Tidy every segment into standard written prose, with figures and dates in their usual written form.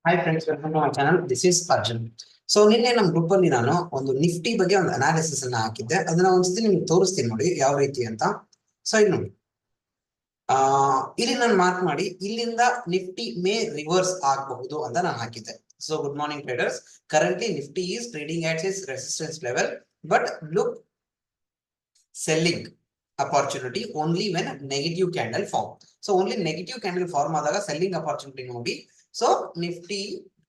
Hi friends, welcome to my channel. This is Arjun. So ನಿನ್ನೆ ನಮ್ಮ group ಅಲ್ಲಿ ನಾನು ಒಂದು ನಿಫ್ಟಿ ಬಗ್ಗೆ ಒಂದು ಅನಾಲಿಸಿಸ್ ಅನ್ನ ಹಾಕಿದ್ದೆ. ಅದನ್ನ ಒಂದ್ಸತಿ ನಿಮ್ಗೆ ತೋರಿಸ್ತೀನಿ ನೋಡಿ ಯಾವ ರೀತಿ ಅಂತ. ಸೊ ಇಲ್ಲಿ ನೋಡಿ, ಇಲ್ಲಿ ನಾನು ಮಾರ್ಕ್ ಮಾಡಿ ಇಲ್ಲಿಂದ ನಿಫ್ಟಿ ಮೇ ರಿವರ್ಸ್ ಆಗಬಹುದು ಅಂತ ನಾನು ಹಾಕಿದ್ದೆ. So good morning traders, currently Nifty is trading at its resistance level, but look selling opportunity only when negative candle form. So only negative candle form ಆದಾಗ ಸೆಲ್ಲಿಂಗ್ ಅಪಾರ್ಚುನಿಟಿ ನೋಡಿ. So Nifty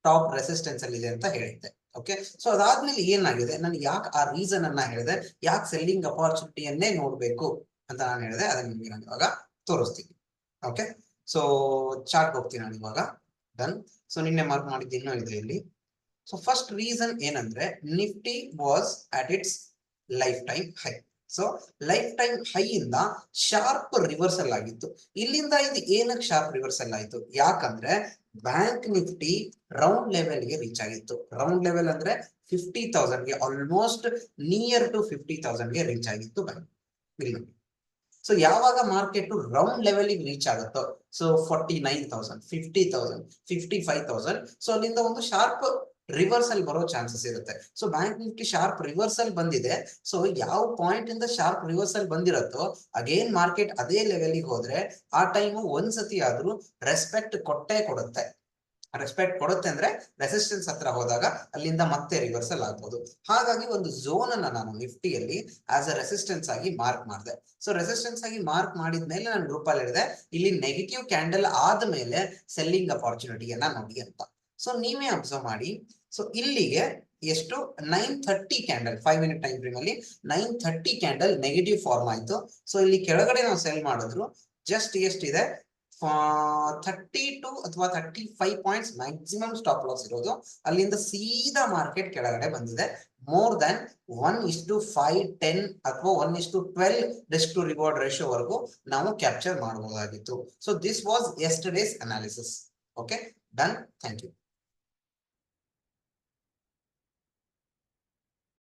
top resistance ಅಲ್ಲಿ ಇದೆ ಅಂತ ಹೇಳಿದ್ದೆ. Okay, so ಅದಾದ್ಮೇಲೆ ಏನಾಗಿದೆ, ನಾನು ಯಾಕೆ ಆ ರೀಸನ್ ಅನ್ನ ಹೇಳಿದೆ, ಯಾಕೆ ಸೆಲ್ಲಿಂಗ್ ಅಪಾರ್ಚುನಿಟಿಯನ್ನೇ ನೋಡ್ಬೇಕು ಅಂತ ನಾನು ಹೇಳಿದೆ, ಅದನ್ನ ನಿಮ್ಗೆ ನಾನು ಇವಾಗ ತೋರಿಸ್ತೀನಿ. ಓಕೆ, ಸೊ ಚಾರ್ಟ್ ಹೋಗ್ತೀನಿ ನಾನು ಇವಾಗ. ಡನ್. ಸೊ ನಿನ್ನೆ ಮಾರ್ಕ್ ಮಾಡಿದ್ದು ಇನ್ನೂ ಇದೆ ಇಲ್ಲಿ. ಸೊ ಫಸ್ಟ್ ರೀಸನ್ ಏನಂದ್ರೆ, Nifty was at it's life time high. So life time high ಇಂದ ಶಾರ್ಪ್ ರಿವರ್ಸಲ್ ಆಗಿತ್ತು. ಇಲ್ಲಿಂದ ಇದು ಏನಕ್ಕೆ ಶಾರ್ಪ್ ರಿವರ್ಸಲ್ ಆಯ್ತು? ಯಾಕಂದ್ರೆ ಬ್ಯಾಂಕ್ ನಿಫ್ಟಿ ರೌಂಡ್ ಲೆವೆಲ್ ಗೆ ರೀಚ್ ಆಗಿತ್ತು. ರೌಂಡ್ ಲೆವೆಲ್ ಅಂದ್ರೆ 50,000 ಗೆ, ಆಲ್ಮೋಸ್ಟ್ ನಿಯರ್ ಟು 50,000 ಗೆ ರೀಚ್ ಆಗಿತ್ತು ಬ್ಯಾಂಕ್. ಸೊ ಯಾವಾಗ ಮಾರ್ಕೆಟ್ ರೌಂಡ್ ಲೆವೆಲ್ ರೀಚ್ ಆಗುತ್ತೋ, ಸೊ 49,000, 50,000, 55,000, ಸೊ ಅಲ್ಲಿಂದ ಒಂದು ಶಾರ್ಪ್ ರಿವರ್ಸಲ್ ಬರೋ ಚಾನ್ಸಸ್ ಇರುತ್ತೆ. So bank Nifty sharp reversal ಬಂದಿದೆ. ಸೊ ಯಾವ ಪಾಯಿಂಟ್ ಇಂದ ಶಾರ್ಪ್ ರಿವರ್ಸಲ್ ಬಂದಿರತ್ತೋ ಅಗೇನ್ ಮಾರ್ಕೆಟ್ ಅದೇ ಲೆವೆಲ್ಗೆ ಹೋದ್ರೆ ಆ ಟೈಮು ಒಂದ್ಸತಿ ಆದ್ರೂ ರೆಸ್ಪೆಕ್ಟ್ ಕೊಟ್ಟೇ ಕೊಡುತ್ತೆ. ರೆಸ್ಪೆಕ್ಟ್ ಕೊಡುತ್ತೆ ಅಂದ್ರೆ ರೆಸಿಸ್ಟೆನ್ಸ್ ಹತ್ರ ಹೋದಾಗ ಅಲ್ಲಿಂದ ಮತ್ತೆ ರಿವರ್ಸಲ್ ಆಗ್ಬೋದು. ಹಾಗಾಗಿ ಒಂದು ಝೋನ್ ಅನ್ನ ನಾನು ನಿಫ್ಟಿಯಲ್ಲಿ ಆಸ್ ಅ ರೆಸಿಸ್ಟೆನ್ಸ್ ಆಗಿ ಮಾರ್ಕ್ ಮಾಡಿದೆ. ಸೊ ರೆಸಿಸ್ಟೆನ್ಸ್ ಆಗಿ ಮಾರ್ಕ್ ಮಾಡಿದ್ಮೇಲೆ ನಾನು ಗ್ರೂಪ್ ಅಲ್ಲಿ ಹೇಳಿದೆ, ಇಲ್ಲಿ ನೆಗೆಟಿವ್ ಕ್ಯಾಂಡಲ್ ಆದ್ಮೇಲೆ ಸೆಲ್ಲಿಂಗ್ ಅಪಾರ್ಚುನಿಟಿಯನ್ನ ನೋಡಿ ಅಂತ. ಸೊ ನೀವೇ ಅಬ್ಸರ್ವ್ ಮಾಡಿ. ಸೊ ಇಲ್ಲಿಗೆ ಎಷ್ಟು 9:30 ಕ್ಯಾಂಡಲ್, 5 ಮಿನಿಟ್ ಟೈಮ್ ಫ್ರೇಮ್ ಅಲ್ಲಿ 9:30 ಕ್ಯಾಂಡಲ್ ನೆಗೆಟಿವ್ ಫಾರ್ಮ್ ಆಯ್ತು. ಸೊ ಇಲ್ಲಿ ಕೆಳಗಡೆ ನಾವು ಸೆಲ್ ಮಾಡಿದ್ರು ಜಸ್ಟ್ ಎಷ್ಟಿದೆ, 32 ಅಥವಾ 35 ಪಾಯಿಂಟ್ಸ್ ಮ್ಯಾಕ್ಸಿಮಮ್ ಸ್ಟಾಪ್ ಲಾಸ್ ಇರೋದು. ಅಲ್ಲಿಂದ ಸೀದಾ ಮಾರ್ಕೆಟ್ ಕೆಳಗಡೆ ಬಂದಿದೆ. ಮೋರ್ ದನ್ 1:5, 10 ಅಥವಾ 1:12 ರಿಸ್ಕ್ ಟು ರಿವಾರ್ಡ್ ರೇಷಿಯೋ ವರೆಗೂ ನಾವು ಕ್ಯಾಪ್ಚರ್ ಮಾಡಬಹುದಾಗಿತ್ತು. So this was yesterday's analysis. Okay, done. Thank you.